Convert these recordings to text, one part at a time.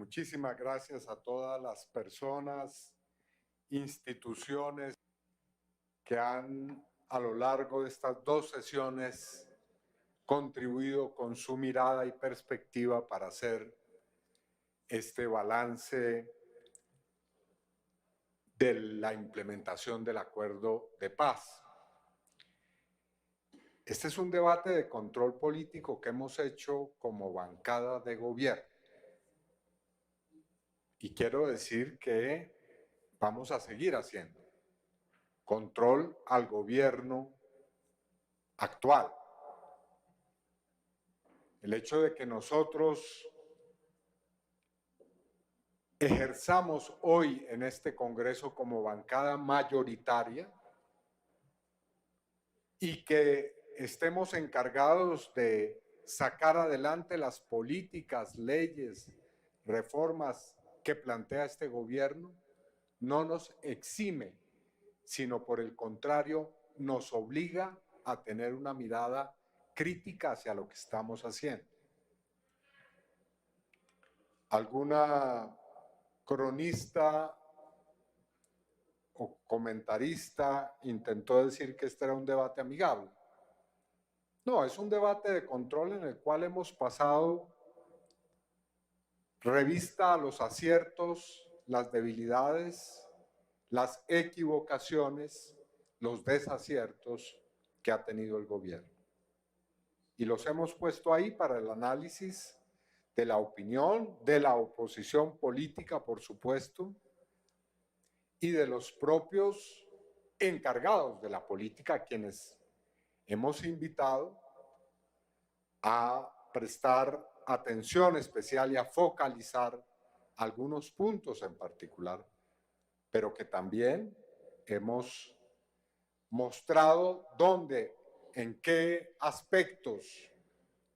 Muchísimas gracias a todas las personas, instituciones que han a lo largo de estas dos sesiones contribuido con su mirada y perspectiva para hacer este balance de la implementación del acuerdo de paz. Este es un debate de control político que hemos hecho como bancada de gobierno. Y quiero decir que vamos a seguir haciendo control al gobierno actual. El hecho de que nosotros ejerzamos hoy en este Congreso como bancada mayoritaria y que estemos encargados de sacar adelante las políticas, leyes, reformas que plantea este gobierno, no nos exime, sino por el contrario, nos obliga a tener una mirada crítica hacia lo que estamos haciendo. Alguna cronista o comentarista intentó decir que este era un debate amigable. No, es un debate de control en el cual hemos pasado revista a los aciertos, las debilidades, las equivocaciones, los desaciertos que ha tenido el gobierno. Y los hemos puesto ahí para el análisis de la opinión, de la oposición política, por supuesto, y de los propios encargados de la política, quienes hemos invitado a prestar atención especial y a focalizar algunos puntos en particular, pero que también hemos mostrado dónde, en qué aspectos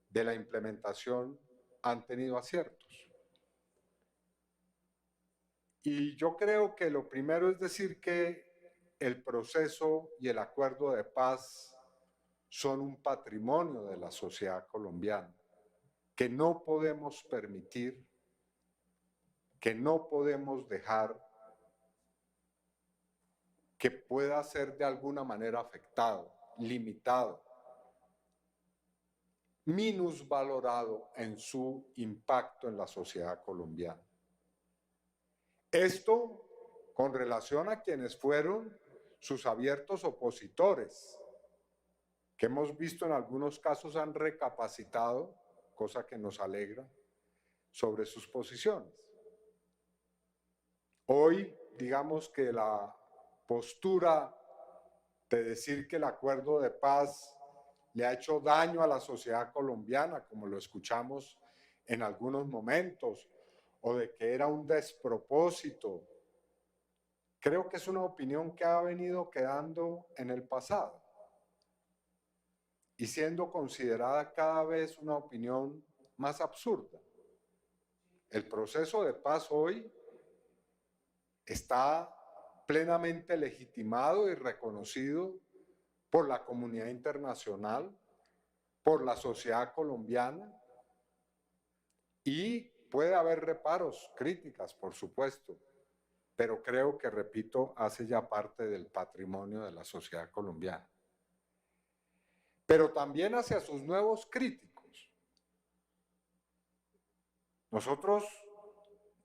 de la implementación han tenido aciertos. Y yo creo que lo primero es decir que el proceso y el acuerdo de paz son un patrimonio de la sociedad colombiana, que no podemos permitir, que no podemos dejar que pueda ser de alguna manera afectado, limitado, minusvalorado en su impacto en la sociedad colombiana. Esto con relación a quienes fueron sus abiertos opositores, que hemos visto en algunos casos han recapacitado, cosa que nos alegra, sobre sus posiciones. Hoy, digamos que la postura de decir que el acuerdo de paz le ha hecho daño a la sociedad colombiana, como lo escuchamos en algunos momentos, o de que era un despropósito, creo que es una opinión que ha venido quedando en el pasado y siendo considerada cada vez una opinión más absurda. El proceso de paz hoy está plenamente legitimado y reconocido por la comunidad internacional, por la sociedad colombiana, y puede haber reparos, críticas, por supuesto, pero creo que, repito, hace ya parte del patrimonio de la sociedad colombiana. Pero también hacia sus nuevos críticos. Nosotros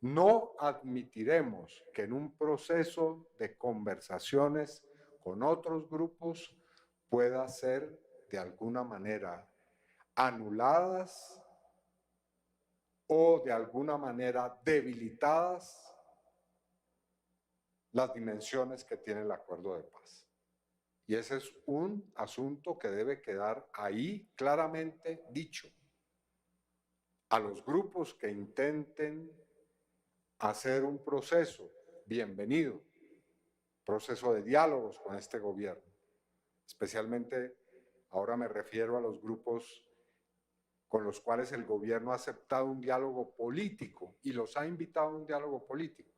no admitiremos que en un proceso de conversaciones con otros grupos pueda ser de alguna manera anuladas o de alguna manera debilitadas las dimensiones que tiene el acuerdo de paz. Y ese es un asunto que debe quedar ahí claramente dicho. A los grupos que intenten hacer un proceso, bienvenido, proceso de diálogos con este gobierno. Especialmente ahora me refiero a los grupos con los cuales el gobierno ha aceptado un diálogo político y los ha invitado a un diálogo político.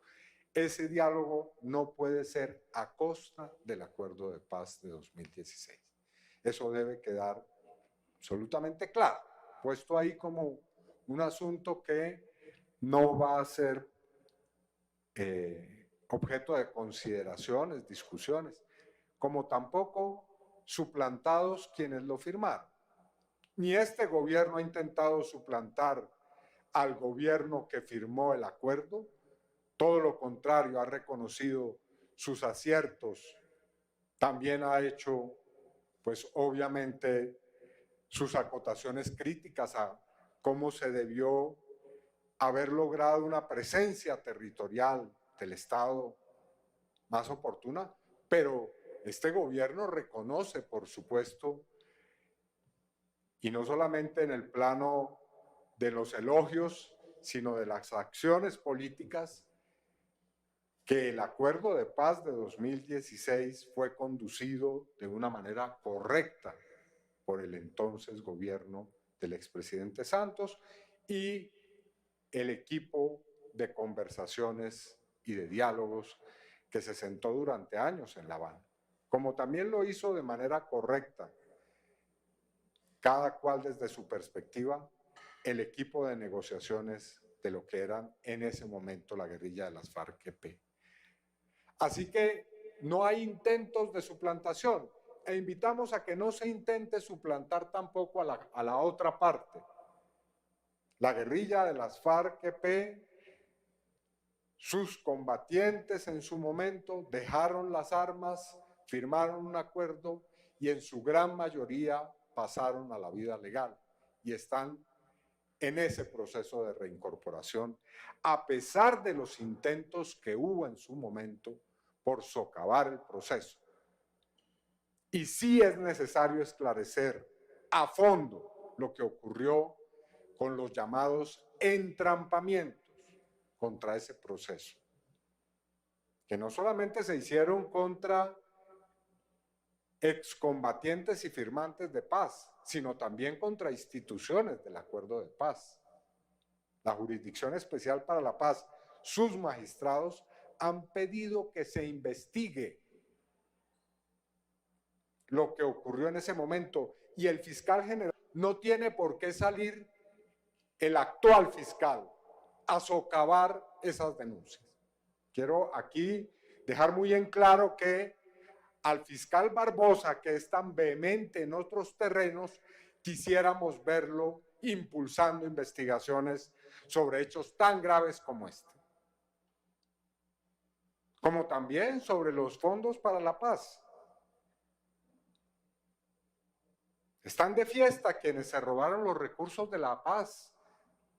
Ese diálogo no puede ser a costa del acuerdo de paz de 2016. Eso debe quedar absolutamente claro, puesto ahí como un asunto que no va a ser objeto de consideraciones, discusiones, como tampoco suplantados quienes lo firmaron. Ni este gobierno ha intentado suplantar al gobierno que firmó el acuerdo, todo lo contrario, ha reconocido sus aciertos, también ha hecho, pues obviamente, sus acotaciones críticas a cómo se debió haber logrado una presencia territorial del Estado más oportuna, pero este gobierno reconoce, por supuesto, y no solamente en el plano de los elogios, sino de las acciones políticas, que el acuerdo de paz de 2016 fue conducido de una manera correcta por el entonces gobierno del expresidente Santos y el equipo de conversaciones y de diálogos que se sentó durante años en La Habana, como también lo hizo de manera correcta, cada cual desde su perspectiva, el equipo de negociaciones de lo que eran en ese momento la guerrilla de las FARC-EP. Así que no hay intentos de suplantación e invitamos a que no se intente suplantar tampoco a la otra parte. La guerrilla de las FARC-EP, sus combatientes en su momento dejaron las armas, firmaron un acuerdo y en su gran mayoría pasaron a la vida legal y están en ese proceso de reincorporación, a pesar de los intentos que hubo en su momento por socavar el proceso. Y sí es necesario esclarecer a fondo lo que ocurrió con los llamados entrampamientos contra ese proceso, que no solamente se hicieron contra excombatientes y firmantes de paz, sino también contra instituciones del acuerdo de paz. La Jurisdicción Especial para la Paz, sus magistrados han pedido que se investigue lo que ocurrió en ese momento y el fiscal general no tiene por qué salir el actual fiscal a socavar esas denuncias. Quiero aquí dejar muy en claro que al fiscal Barbosa, que es tan vehemente en otros terrenos, quisiéramos verlo impulsando investigaciones sobre hechos tan graves como este. Como también sobre los fondos para la paz. Están de fiesta quienes se robaron los recursos de la paz,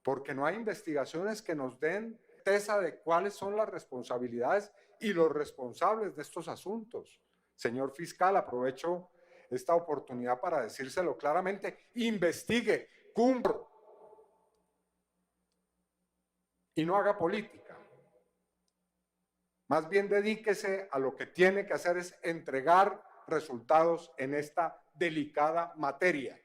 porque no hay investigaciones que nos den certeza de cuáles son las responsabilidades y los responsables de estos asuntos. Señor fiscal, aprovecho esta oportunidad para decírselo claramente, investigue, cumpla y no haga política. Más bien dedíquese a lo que tiene que hacer, es entregar resultados en esta delicada materia.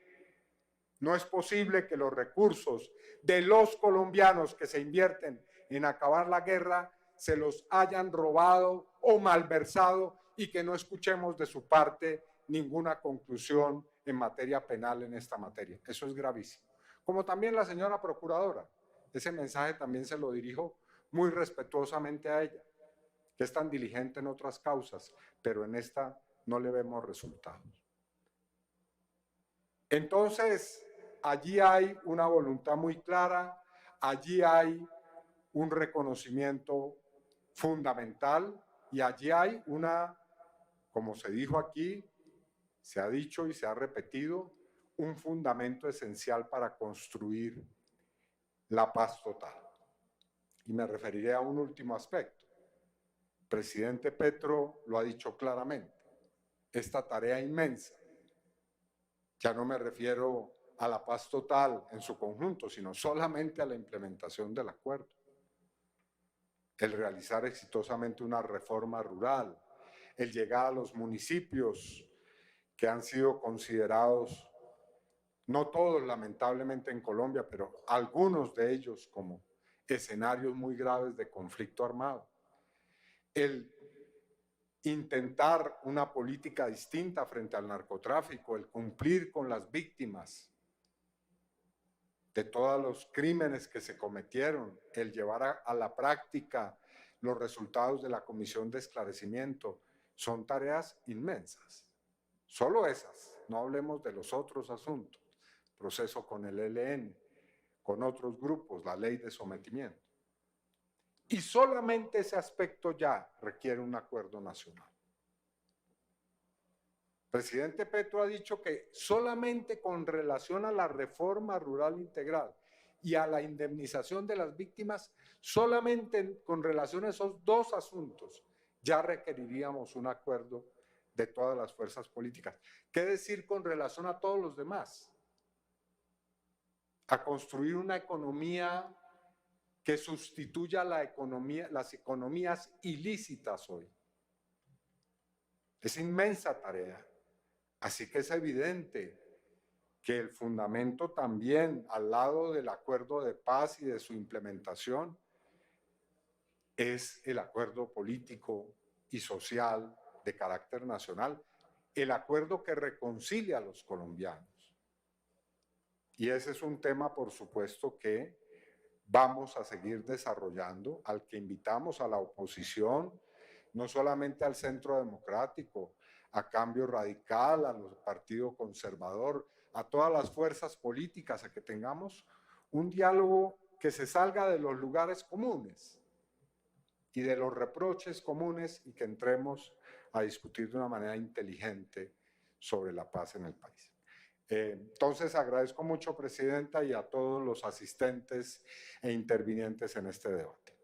No es posible que los recursos de los colombianos que se invierten en acabar la guerra se los hayan robado o malversado y que no escuchemos de su parte ninguna conclusión en materia penal en esta materia. Eso es gravísimo. Como también la señora procuradora. Ese mensaje también se lo dirijo muy respetuosamente a ella, que es tan diligente en otras causas, pero en esta no le vemos resultados. Entonces, allí hay una voluntad muy clara, allí hay un reconocimiento fundamental y allí hay una, como se dijo aquí, se ha dicho y se ha repetido, un fundamento esencial para construir la paz total. Y me referiré a un último aspecto. El presidente Petro lo ha dicho claramente, esta tarea inmensa, ya no me refiero a la paz total en su conjunto, sino solamente a la implementación del acuerdo. El realizar exitosamente una reforma rural, el llegar a los municipios que han sido considerados, no todos lamentablemente en Colombia, pero algunos de ellos como escenarios muy graves de conflicto armado. El intentar una política distinta frente al narcotráfico, el cumplir con las víctimas de todos los crímenes que se cometieron, el llevar a la práctica los resultados de la Comisión de Esclarecimiento, son tareas inmensas. Solo esas, no hablemos de los otros asuntos, proceso con el ELN, con otros grupos, la ley de sometimiento. Y solamente ese aspecto ya requiere un acuerdo nacional. El presidente Petro ha dicho que solamente con relación a la reforma rural integral y a la indemnización de las víctimas, solamente con relación a esos dos asuntos, ya requeriríamos un acuerdo de todas las fuerzas políticas. ¿Qué decir con relación a todos los demás? A construir una economía que sustituya las economías ilícitas hoy. Es inmensa tarea. Así que es evidente que el fundamento también, al lado del acuerdo de paz y de su implementación, es el acuerdo político y social de carácter nacional, el acuerdo que reconcilia a los colombianos. Y ese es un tema, por supuesto, que vamos a seguir desarrollando, al que invitamos a la oposición, no solamente al Centro Democrático, a Cambio Radical, al Partido Conservador, a todas las fuerzas políticas, a que tengamos un diálogo que se salga de los lugares comunes y de los reproches comunes y que entremos a discutir de una manera inteligente sobre la paz en el país. Entonces agradezco mucho, Presidenta, y a todos los asistentes e intervinientes en este debate.